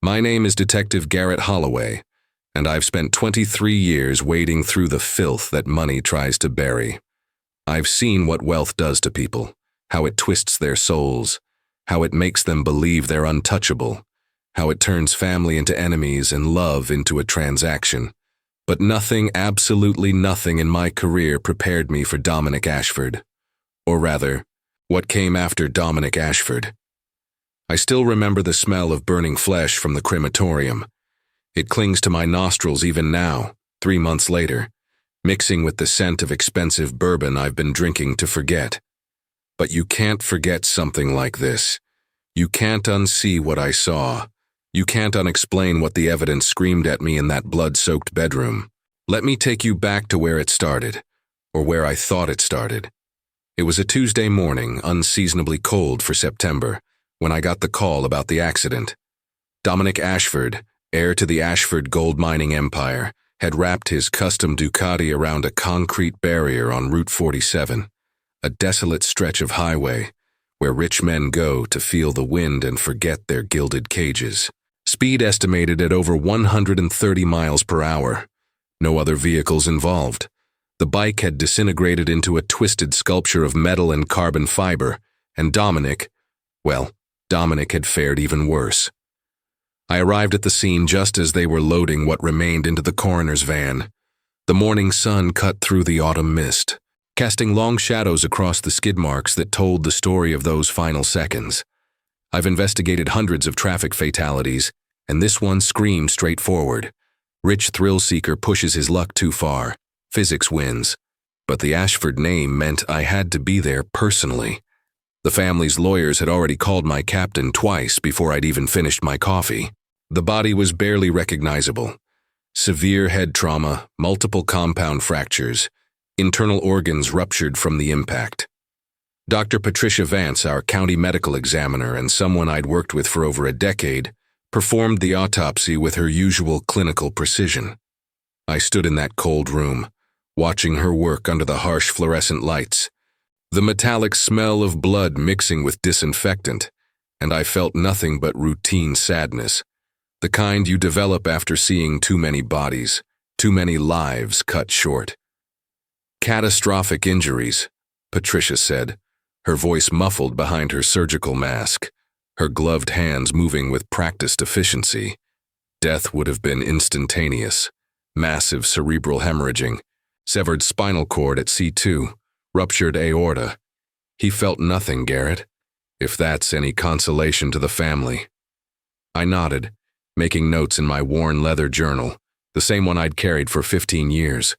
My name is Detective Garrett Holloway, and I've spent 23 years wading through the filth that money tries to bury. I've seen what wealth does to people, how it twists their souls, how it makes them believe they're untouchable, how it turns family into enemies and love into a transaction. But nothing, absolutely nothing in my career prepared me for Dominic Ashford. Or rather, what came after Dominic Ashford. I still remember the smell of burning flesh from the crematorium. It clings to my nostrils even now, 3 months later, mixing with the scent of expensive bourbon I've been drinking to forget. But you can't forget something like this. You can't unsee what I saw. You can't unexplain what the evidence screamed at me in that blood-soaked bedroom. Let me take you back to where it started, or where I thought it started. It was a Tuesday morning, unseasonably cold for September, when I got the call about the accident. Dominic Ashford, heir to the Ashford gold mining empire, had wrapped his custom Ducati around a concrete barrier on Route 47, a desolate stretch of highway where rich men go to feel the wind and forget their gilded cages. Speed estimated at over 130 miles per hour. No other vehicles involved. The bike had disintegrated into a twisted sculpture of metal and carbon fiber, and Dominic had fared even worse. I arrived at the scene just as they were loading what remained into the coroner's van. The morning sun cut through the autumn mist, casting long shadows across the skid marks that told the story of those final seconds. I've investigated hundreds of traffic fatalities, and this one screamed straightforward. Rich thrill-seeker pushes his luck too far. Physics wins. But the Ashford name meant I had to be there personally. The family's lawyers had already called my captain twice before I'd even finished my coffee. The body was barely recognizable. Severe head trauma, multiple compound fractures, internal organs ruptured from the impact. Dr. Patricia Vance, our county medical examiner and someone I'd worked with for over a decade, performed the autopsy with her usual clinical precision. I stood in that cold room, watching her work under the harsh fluorescent lights, the metallic smell of blood mixing with disinfectant, and I felt nothing but routine sadness, the kind you develop after seeing too many bodies, too many lives cut short. Catastrophic injuries, Patricia said, her voice muffled behind her surgical mask, her gloved hands moving with practiced efficiency. Death would have been instantaneous. Massive cerebral hemorrhaging, severed spinal cord at C2, ruptured aorta. He felt nothing, Garrett, if that's any consolation to the family. I nodded, making notes in my worn leather journal, the same one I'd carried for 15 years.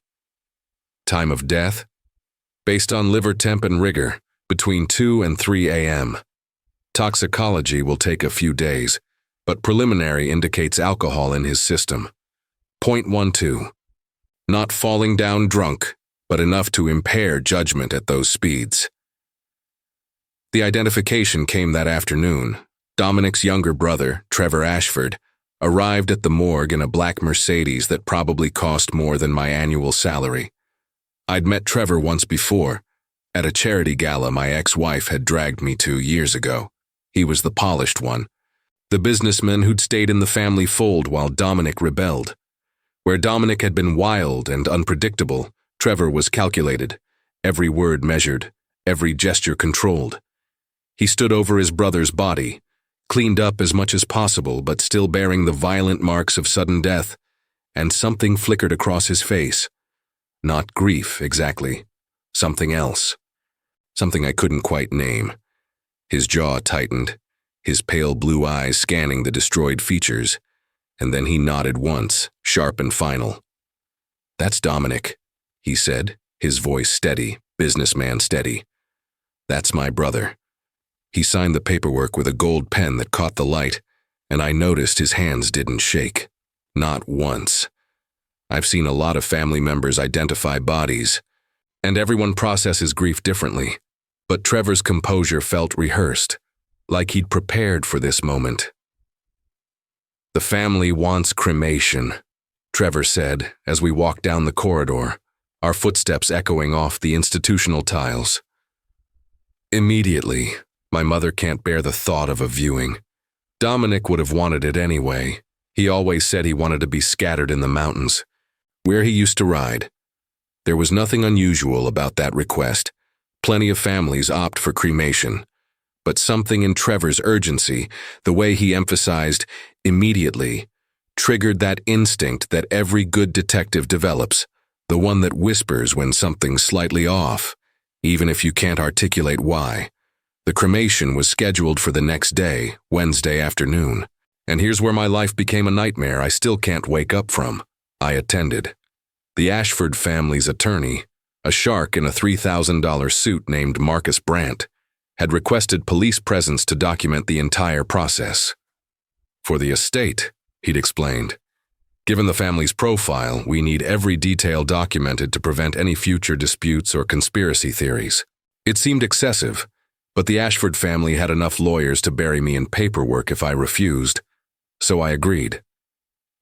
Time of death? Based on liver temp and rigor, between 2 and 3 a.m. Toxicology will take a few days, but preliminary indicates alcohol in his system. 0.12. Not falling down drunk, but enough to impair judgment at those speeds. The identification came that afternoon. Dominic's younger brother, Trevor Ashford, arrived at the morgue in a black Mercedes that probably cost more than my annual salary. I'd met Trevor once before, at a charity gala my ex-wife had dragged me to years ago. He was the polished one, the businessman who'd stayed in the family fold while Dominic rebelled. Where Dominic had been wild and unpredictable, Trevor was calculated, every word measured, every gesture controlled. He stood over his brother's body, cleaned up as much as possible but still bearing the violent marks of sudden death, and something flickered across his face. Not grief, exactly. Something else. Something I couldn't quite name. His jaw tightened, his pale blue eyes scanning the destroyed features, and then he nodded once, sharp and final. "That's Dominic," he said, his voice steady, businessman steady. "That's my brother." He signed the paperwork with a gold pen that caught the light, and I noticed his hands didn't shake. Not once. I've seen a lot of family members identify bodies, and everyone processes grief differently, but Trevor's composure felt rehearsed, like he'd prepared for this moment. "The family wants cremation," Trevor said as we walked down the corridor, our footsteps echoing off the institutional tiles. Immediately, my mother can't bear the thought of a viewing. Dominic would have wanted it anyway. He always said he wanted to be scattered in the mountains, where he used to ride. There was nothing unusual about that request. Plenty of families opt for cremation. But something in Trevor's urgency, the way he emphasized immediately, triggered that instinct that every good detective develops, the one that whispers when something's slightly off, even if you can't articulate why. The cremation was scheduled for the next day, Wednesday afternoon. And here's where my life became a nightmare I still can't wake up from. I attended. The Ashford family's attorney, a shark in a $3,000 suit named Marcus Brandt, had requested police presence to document the entire process. For the estate, he'd explained. Given the family's profile, we need every detail documented to prevent any future disputes or conspiracy theories. It seemed excessive, but the Ashford family had enough lawyers to bury me in paperwork if I refused, so I agreed.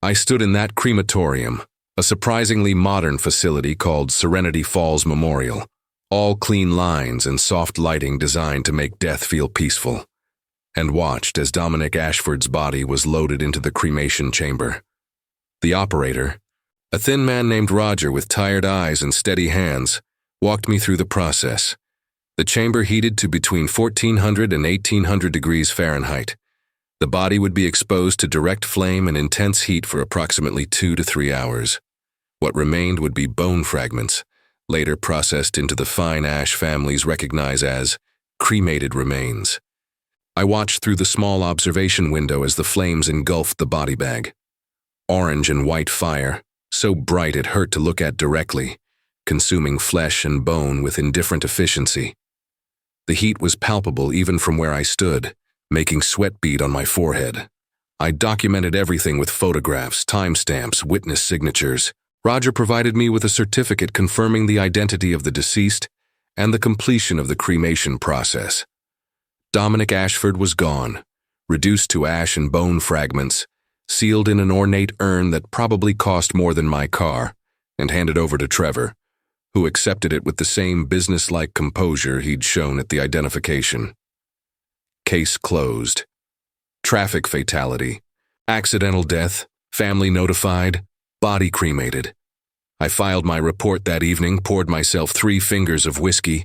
I stood in that crematorium, a surprisingly modern facility called Serenity Falls Memorial, all clean lines and soft lighting designed to make death feel peaceful, and watched as Dominic Ashford's body was loaded into the cremation chamber. The operator, a thin man named Roger with tired eyes and steady hands, walked me through the process. The chamber heated to between 1,400 and 1,800 degrees Fahrenheit. The body would be exposed to direct flame and intense heat for approximately 2 to 3 hours. What remained would be bone fragments, later processed into the fine ash families recognize as cremated remains. I watched through the small observation window as the flames engulfed the body bag. Orange and white fire, so bright it hurt to look at directly, consuming flesh and bone with indifferent efficiency. The heat was palpable even from where I stood, making sweat bead on my forehead. I documented everything with photographs, timestamps, witness signatures. Roger provided me with a certificate confirming the identity of the deceased and the completion of the cremation process. Dominic Ashford was gone, reduced to ash and bone fragments, sealed in an ornate urn that probably cost more than my car, and handed over to Trevor, who accepted it with the same businesslike composure he'd shown at the identification. Case closed. Traffic fatality. Accidental death. Family notified. Body cremated. I filed my report that evening, poured myself 3 fingers of whiskey,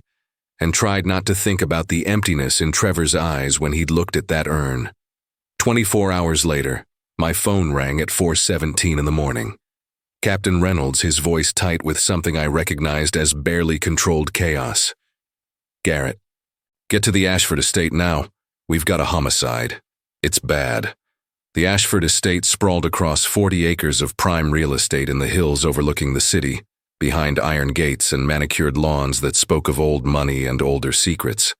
and tried not to think about the emptiness in Trevor's eyes when he'd looked at that urn. 24 hours later, my phone rang at 4:17 in the morning. Captain Reynolds, his voice tight with something I recognized as barely controlled chaos. "Garrett, get to the Ashford estate now. We've got a homicide. It's bad." The Ashford estate sprawled across 40 acres of prime real estate in the hills overlooking the city, behind iron gates and manicured lawns that spoke of old money and older secrets.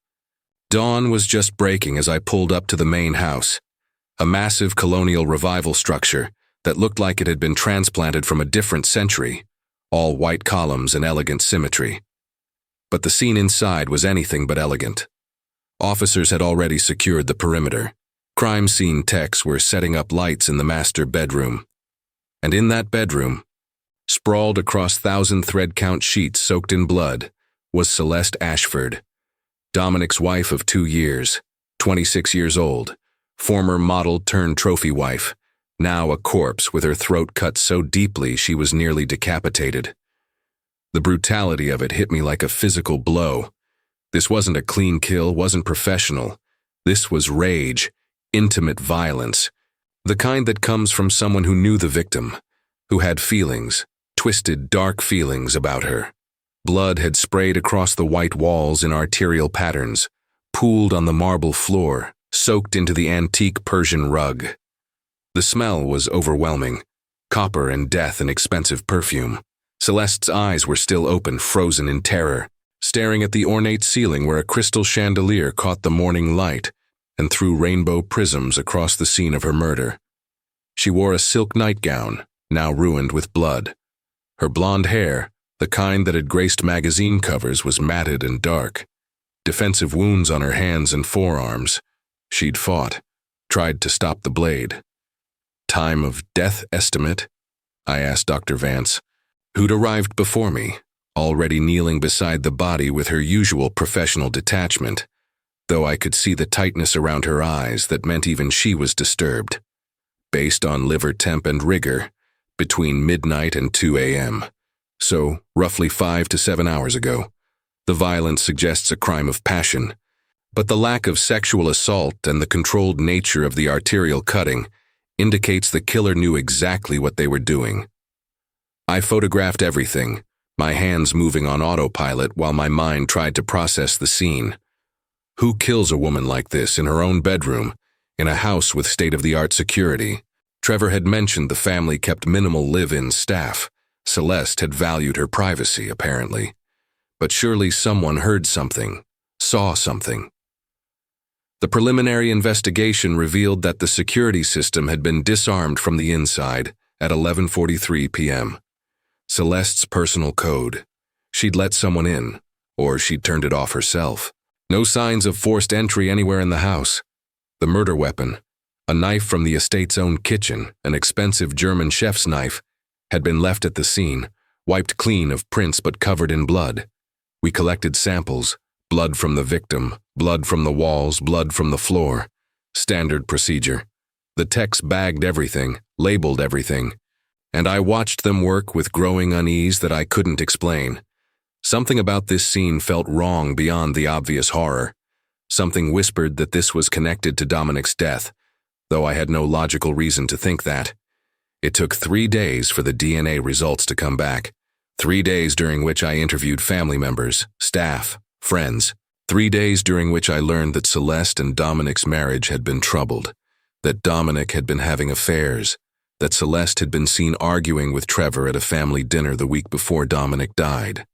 Dawn was just breaking as I pulled up to the main house, a massive colonial revival structure that looked like it had been transplanted from a different century, all white columns and elegant symmetry. But the scene inside was anything but elegant. Officers had already secured the perimeter. Crime scene techs were setting up lights in the master bedroom. And in that bedroom, sprawled across 1,000 thread-count sheets soaked in blood, was Celeste Ashford, Dominic's wife of 2 years, 26 years old, former model-turned-trophy wife, now a corpse with her throat cut so deeply she was nearly decapitated. The brutality of it hit me like a physical blow. This wasn't a clean kill, wasn't professional. This was rage, intimate violence, the kind that comes from someone who knew the victim, who had feelings, twisted, dark feelings about her. Blood had sprayed across the white walls in arterial patterns, pooled on the marble floor, soaked into the antique Persian rug. The smell was overwhelming, copper and death and expensive perfume. Celeste's eyes were still open, frozen in terror, staring at the ornate ceiling where a crystal chandelier caught the morning light and threw rainbow prisms across the scene of her murder. She wore a silk nightgown, now ruined with blood. Her blonde hair, the kind that had graced magazine covers, was matted and dark. Defensive wounds on her hands and forearms. She'd fought, tried to stop the blade. Time of death estimate? I asked Dr. Vance, who'd arrived before me, already kneeling beside the body with her usual professional detachment. though I could see the tightness around her eyes that meant even she was disturbed. Based on liver temp and rigor, between midnight and 2 a.m., so roughly 5 to 7 hours ago. The violence suggests a crime of passion, but the lack of sexual assault and the controlled nature of the arterial cutting indicates the killer knew exactly what they were doing. I photographed everything, my hands moving on autopilot while my mind tried to process the scene. Who kills a woman like this in her own bedroom, in a house with state-of-the-art security? Trevor had mentioned the family kept minimal live-in staff. Celeste had valued her privacy, apparently. But surely someone heard something, saw something. The preliminary investigation revealed that the security system had been disarmed from the inside at 11:43 p.m. Celeste's personal code. She'd let someone in, or she'd turned it off herself. No signs of forced entry anywhere in the house. The murder weapon, a knife from the estate's own kitchen, an expensive German chef's knife, had been left at the scene, wiped clean of prints but covered in blood. We collected samples, blood from the victim, blood from the walls, blood from the floor. Standard procedure. The techs bagged everything, labeled everything, and I watched them work with growing unease that I couldn't explain. Something about this scene felt wrong beyond the obvious horror. Something whispered that this was connected to Dominic's death, though I had no logical reason to think that. It took 3 days for the DNA results to come back. 3 days during which I interviewed family members, staff, friends. 3 days during which I learned that Celeste and Dominic's marriage had been troubled, that Dominic had been having affairs, that Celeste had been seen arguing with Trevor at a family dinner the week before Dominic died.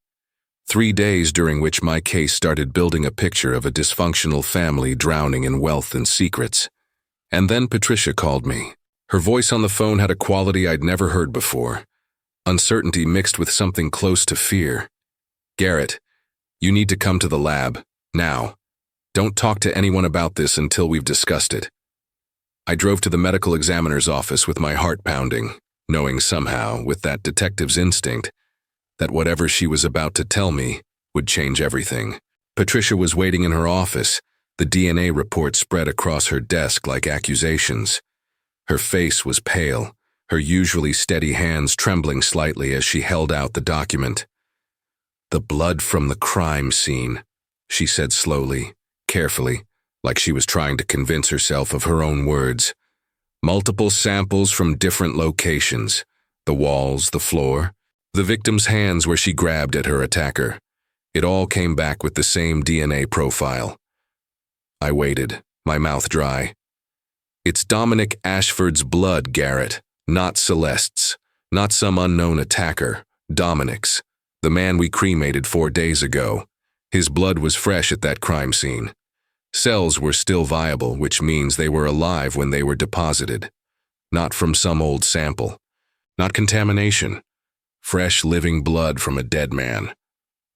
3 days during which my case started building a picture of a dysfunctional family drowning in wealth and secrets. And then Patricia called me. Her voice on the phone had a quality I'd never heard before. Uncertainty mixed with something close to fear. "Garrett, you need to come to the lab, now. Don't talk to anyone about this until we've discussed it." I drove to the medical examiner's office with my heart pounding, knowing somehow, with that detective's instinct, that whatever she was about to tell me would change everything. Patricia was waiting in her office, the DNA report spread across her desk like accusations. Her face was pale, her usually steady hands trembling slightly as she held out the document. "The blood from the crime scene," she said slowly, carefully, like she was trying to convince herself of her own words. "Multiple samples from different locations, the walls, the floor, the victim's hands where she grabbed at her attacker. It all came back with the same DNA profile." I waited, my mouth dry. "It's Dominic Ashford's blood, Garrett, not Celeste's, not some unknown attacker, Dominic's, the man we cremated 4 days ago. His blood was fresh at that crime scene. Cells were still viable, which means they were alive when they were deposited. Not from some old sample. Not contamination. Fresh living blood from a dead man."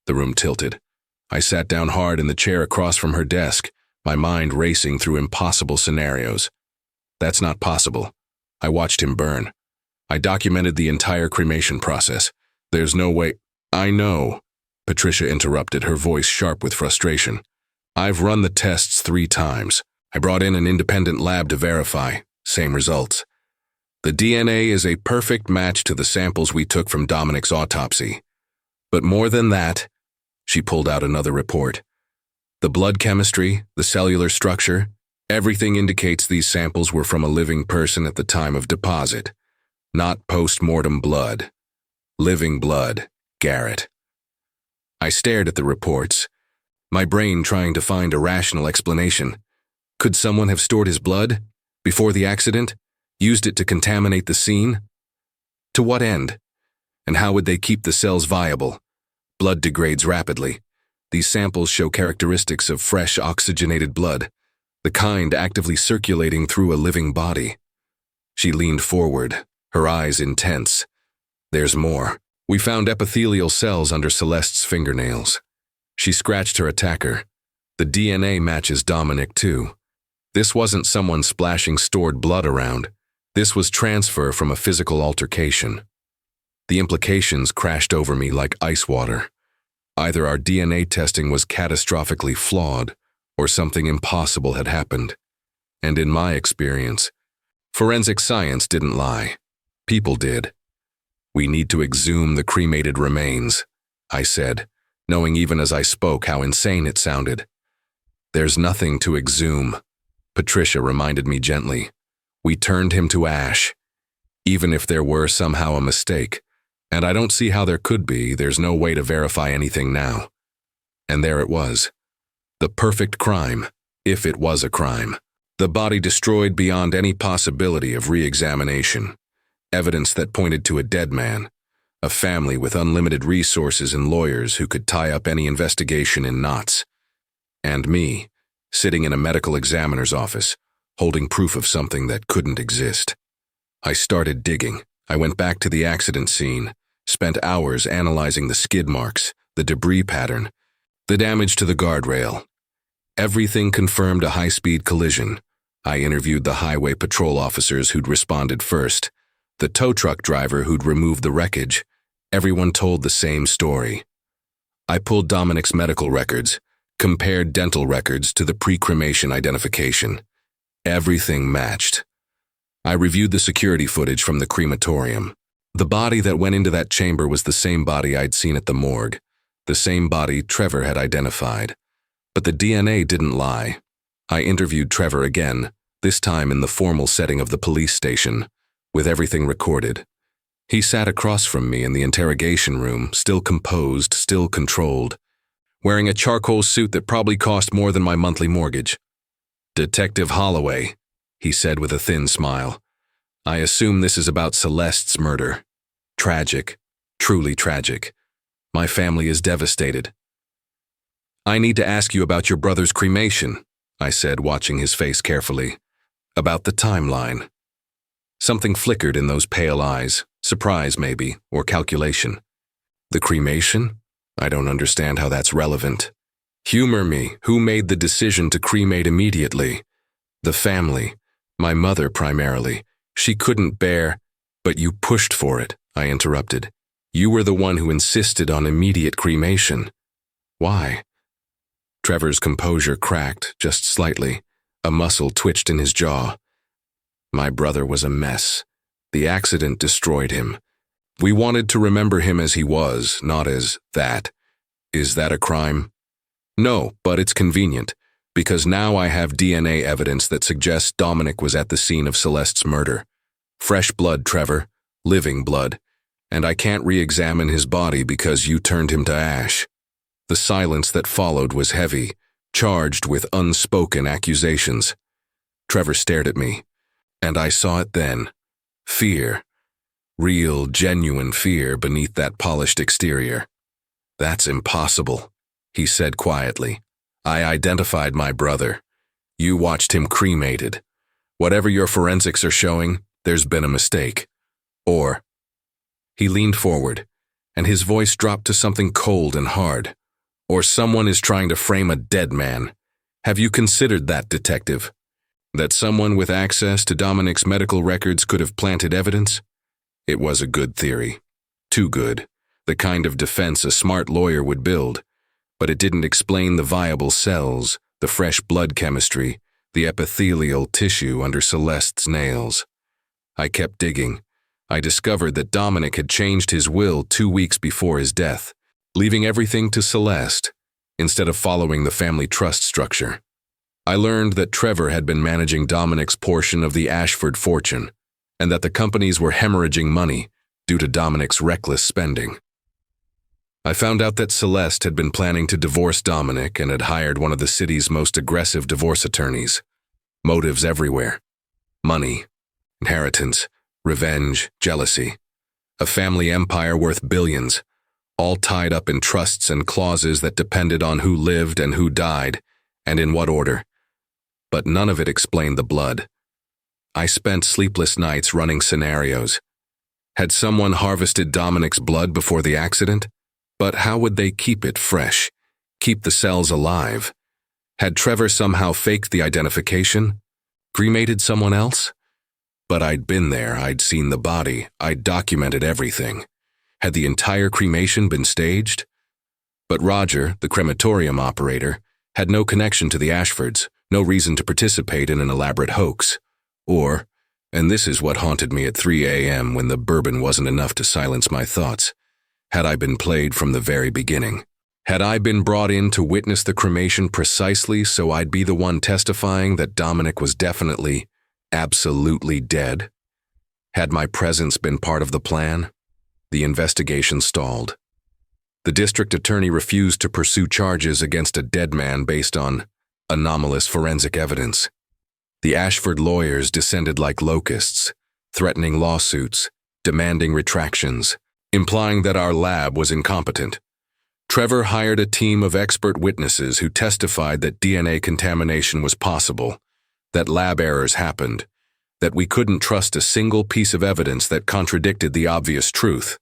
The room tilted. I sat down hard in the chair across from her desk, my mind racing through impossible scenarios. "That's not possible. I watched him burn. I documented the entire cremation process. There's no way—" "I know," Patricia interrupted, her voice sharp with frustration. "I've run the tests 3 times. I brought in an independent lab to verify. Same results. The DNA is a perfect match to the samples we took from Dominic's autopsy. But more than that," she pulled out another report. "The blood chemistry, the cellular structure, everything indicates these samples were from a living person at the time of deposit. Not post-mortem blood. Living blood, Garrett." I stared at the reports, my brain trying to find a rational explanation. Could someone have stored his blood? Before the accident? Used it to contaminate the scene? To what end? And how would they keep the cells viable? Blood degrades rapidly. These samples show characteristics of fresh oxygenated blood, the kind actively circulating through a living body. She leaned forward, her eyes intense. "There's more. We found epithelial cells under Celeste's fingernails." She scratched her attacker. "The DNA matches Dominic too. This wasn't someone splashing stored blood around. This was transfer from a physical altercation." The implications crashed over me like ice water. Either our DNA testing was catastrophically flawed, or something impossible had happened. And in my experience, forensic science didn't lie. People did. "We need to exhume the cremated remains," I said, knowing even as I spoke how insane it sounded. "There's nothing to exhume," Patricia reminded me gently. "We turned him to ash. Even if there were somehow a mistake, and I don't see how there could be, there's no way to verify anything now." And there it was. The perfect crime, if it was a crime. The body destroyed beyond any possibility of re-examination. Evidence that pointed to a dead man. A family with unlimited resources and lawyers who could tie up any investigation in knots. And me, sitting in a medical examiner's office, holding proof of something that couldn't exist. I started digging. I went back to the accident scene, spent hours analyzing the skid marks, the debris pattern, the damage to the guardrail. Everything confirmed a high-speed collision. I interviewed the highway patrol officers who'd responded first, the tow truck driver who'd removed the wreckage. Everyone told the same story. I pulled Dominic's medical records, compared dental records to the pre-cremation identification. Everything matched. I reviewed the security footage from the crematorium. The body that went into that chamber was the same body I'd seen at the morgue, the same body Trevor had identified. But the DNA didn't lie. I interviewed Trevor again, this time in the formal setting of the police station, with everything recorded. He sat across from me in the interrogation room, still composed, still controlled, wearing a charcoal suit that probably cost more than my monthly mortgage. "Detective Holloway," he said with a thin smile. "I assume this is about Celeste's murder. Tragic, truly tragic. My family is devastated." "I need to ask you about your brother's cremation," I said, watching his face carefully. "About the timeline." Something flickered in those pale eyes, surprise maybe, or calculation. "The cremation? I don't understand how that's relevant." "Humor me. Who made the decision to cremate immediately?" "The family. My mother primarily. She couldn't bear—" "But you pushed for it," I interrupted. "You were the one who insisted on immediate cremation. Why?" Trevor's composure cracked, just slightly. A muscle twitched in his jaw. "My brother was a mess. The accident destroyed him. We wanted to remember him as he was, not as that. Is that a crime?" "No, but it's convenient, because now I have DNA evidence that suggests Dominic was at the scene of Celeste's murder. Fresh blood, Trevor. Living blood. And I can't re-examine his body because you turned him to ash." The silence that followed was heavy, charged with unspoken accusations. Trevor stared at me, and I saw it then. Fear. Real, genuine fear beneath that polished exterior. "That's impossible," he said quietly. "I identified my brother. You watched him cremated. Whatever your forensics are showing, there's been a mistake. Or—" He leaned forward, and his voice dropped to something cold and hard. "Or someone is trying to frame a dead man. Have you considered that, detective? That someone with access to Dominic's medical records could have planted evidence?" It was a good theory. Too good. The kind of defense a smart lawyer would build. But it didn't explain the viable cells, the fresh blood chemistry, the epithelial tissue under Celeste's nails. I kept digging. I discovered that Dominic had changed his will 2 weeks before his death, leaving everything to Celeste, instead of following the family trust structure. I learned that Trevor had been managing Dominic's portion of the Ashford fortune, and that the companies were hemorrhaging money due to Dominic's reckless spending. I found out that Celeste had been planning to divorce Dominic and had hired one of the city's most aggressive divorce attorneys. Motives everywhere. Money, inheritance, revenge, jealousy. A family empire worth billions, all tied up in trusts and clauses that depended on who lived and who died, and in what order. But none of it explained the blood. I spent sleepless nights running scenarios. Had someone harvested Dominic's blood before the accident? But how would they keep it fresh? Keep the cells alive? Had Trevor somehow faked the identification? Cremated someone else? But I'd been there, I'd seen the body, I'd documented everything. Had the entire cremation been staged? But Roger, the crematorium operator, had no connection to the Ashfords, no reason to participate in an elaborate hoax. Or, and this is what haunted me at 3 a.m. when the bourbon wasn't enough to silence my thoughts, had I been played from the very beginning? Had I been brought in to witness the cremation precisely so I'd be the one testifying that Dominic was definitely, absolutely dead? Had my presence been part of the plan? The investigation stalled. The district attorney refused to pursue charges against a dead man based on anomalous forensic evidence. The Ashford lawyers descended like locusts, threatening lawsuits, demanding retractions, implying that our lab was incompetent. Trevor hired a team of expert witnesses who testified that DNA contamination was possible, that lab errors happened, that we couldn't trust a single piece of evidence that contradicted the obvious truth.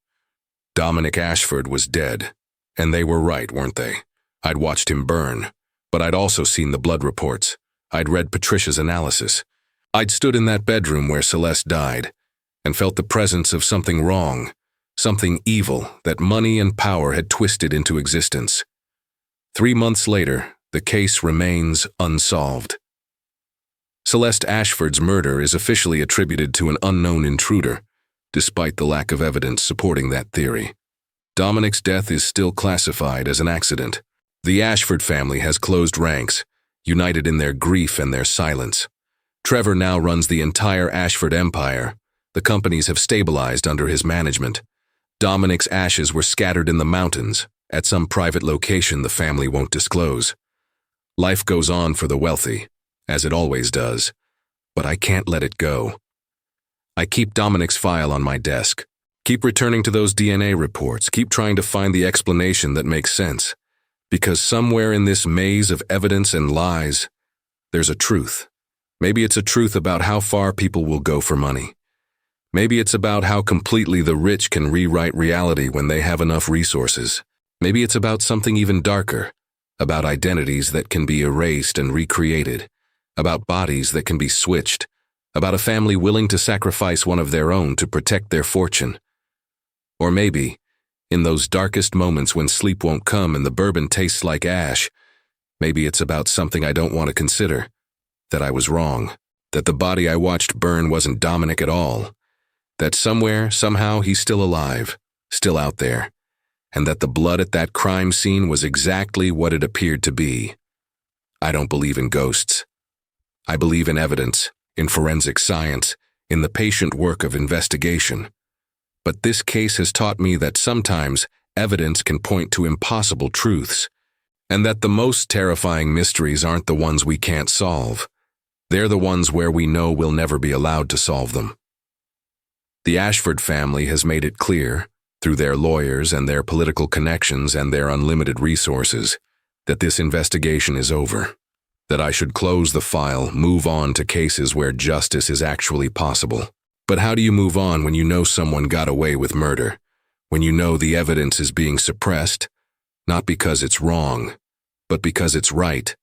Dominic Ashford was dead, and they were right, weren't they? I'd watched him burn, but I'd also seen the blood reports. I'd read Patricia's analysis. I'd stood in that bedroom where Celeste died, and felt the presence of something wrong, something evil that money and power had twisted into existence. 3 months later, the case remains unsolved. Celeste Ashford's murder is officially attributed to an unknown intruder, despite the lack of evidence supporting that theory. Dominic's death is still classified as an accident. The Ashford family has closed ranks, united in their grief and their silence. Trevor now runs the entire Ashford empire. The companies have stabilized under his management. Dominic's ashes were scattered in the mountains, at some private location the family won't disclose. Life goes on for the wealthy, as it always does, but I can't let it go. I keep Dominic's file on my desk, keep returning to those DNA reports, keep trying to find the explanation that makes sense, because somewhere in this maze of evidence and lies, there's a truth. Maybe it's a truth about how far people will go for money. Maybe it's about how completely the rich can rewrite reality when they have enough resources. Maybe it's about something even darker, about identities that can be erased and recreated, about bodies that can be switched, about a family willing to sacrifice one of their own to protect their fortune. Or maybe, in those darkest moments when sleep won't come and the bourbon tastes like ash, maybe it's about something I don't want to consider, that I was wrong, that the body I watched burn wasn't Dominic at all, that somewhere, somehow, he's still alive, still out there, and that the blood at that crime scene was exactly what it appeared to be. I don't believe in ghosts. I believe in evidence, in forensic science, in the patient work of investigation. But this case has taught me that sometimes evidence can point to impossible truths, and that the most terrifying mysteries aren't the ones we can't solve. They're the ones where we know we'll never be allowed to solve them. The Ashford family has made it clear, through their lawyers and their political connections and their unlimited resources, that this investigation is over, that I should close the file, move on to cases where justice is actually possible. But how do you move on when you know someone got away with murder, when you know the evidence is being suppressed, not because it's wrong, but because it's right?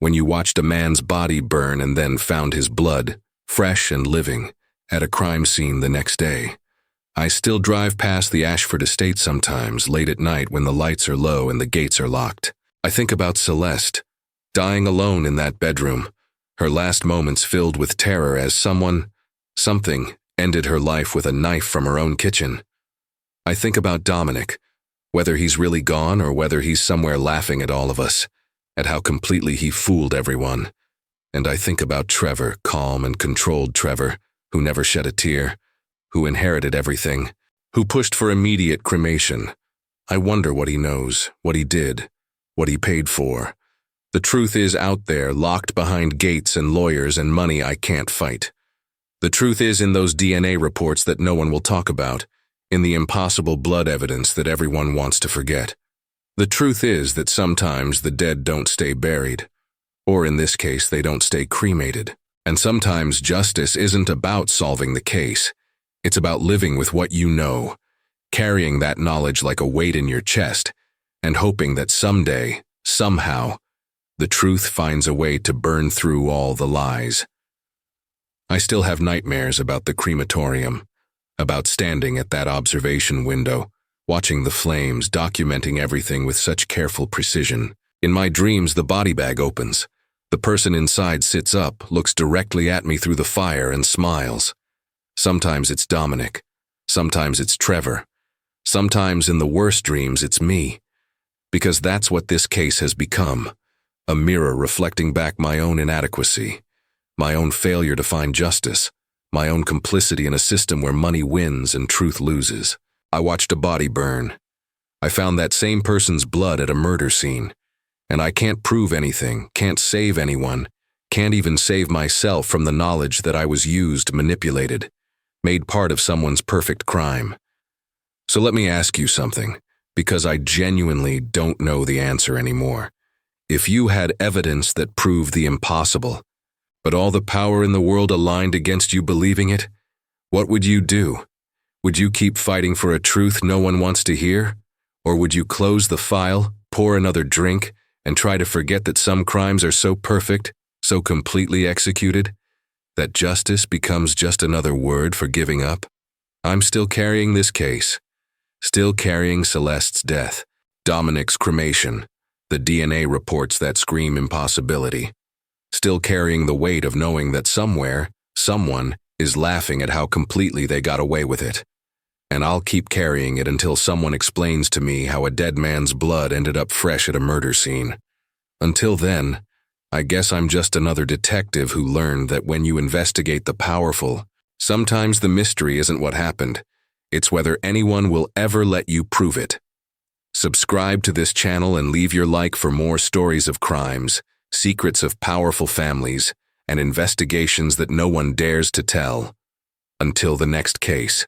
When you watched a man's body burn and then found his blood, fresh and living, at a crime scene the next day. I still drive past the Ashford estate sometimes, late at night when the lights are low and the gates are locked. I think about Celeste, dying alone in that bedroom, her last moments filled with terror as something ended her life with a knife from her own kitchen. I think about Dominic, whether he's really gone or whether he's somewhere laughing at all of us, at how completely he fooled everyone. And I think about Trevor, calm and controlled Trevor, who never shed a tear, who inherited everything, who pushed for immediate cremation. I wonder what he knows, what he did, what he paid for. The truth is out there, locked behind gates and lawyers and money I can't fight. The truth is in those DNA reports that no one will talk about, in the impossible blood evidence that everyone wants to forget. The truth is that sometimes the dead don't stay buried, or in this case, they don't stay cremated. And sometimes justice isn't about solving the case. It's about living with what you know, carrying that knowledge like a weight in your chest, and hoping that someday, somehow, the truth finds a way to burn through all the lies. I still have nightmares about the crematorium, about standing at that observation window, watching the flames, documenting everything with such careful precision. In my dreams, the body bag opens. The person inside sits up, looks directly at me through the fire, and smiles. Sometimes it's Dominic. Sometimes it's Trevor. Sometimes, in the worst dreams, it's me. Because that's what this case has become. A mirror reflecting back my own inadequacy, my own failure to find justice, my own complicity in a system where money wins and truth loses. I watched a body burn. I found that same person's blood at a murder scene. And I can't prove anything, can't save anyone, can't even save myself from the knowledge that I was used, manipulated, made part of someone's perfect crime. So let me ask you something, because I genuinely don't know the answer anymore. If you had evidence that proved the impossible, but all the power in the world aligned against you believing it, what would you do? Would you keep fighting for a truth no one wants to hear? Or would you close the file, pour another drink, and try to forget that some crimes are so perfect, so completely executed, that justice becomes just another word for giving up? I'm still carrying this case, still carrying Celeste's death, Dominic's cremation, the DNA reports that scream impossibility, still carrying the weight of knowing that somewhere, someone is laughing at how completely they got away with it. And I'll keep carrying it until someone explains to me how a dead man's blood ended up fresh at a murder scene. Until then, I guess I'm just another detective who learned that when you investigate the powerful, sometimes the mystery isn't what happened, it's whether anyone will ever let you prove it. Subscribe to this channel and leave your like for more stories of crimes, secrets of powerful families, and investigations that no one dares to tell. Until the next case.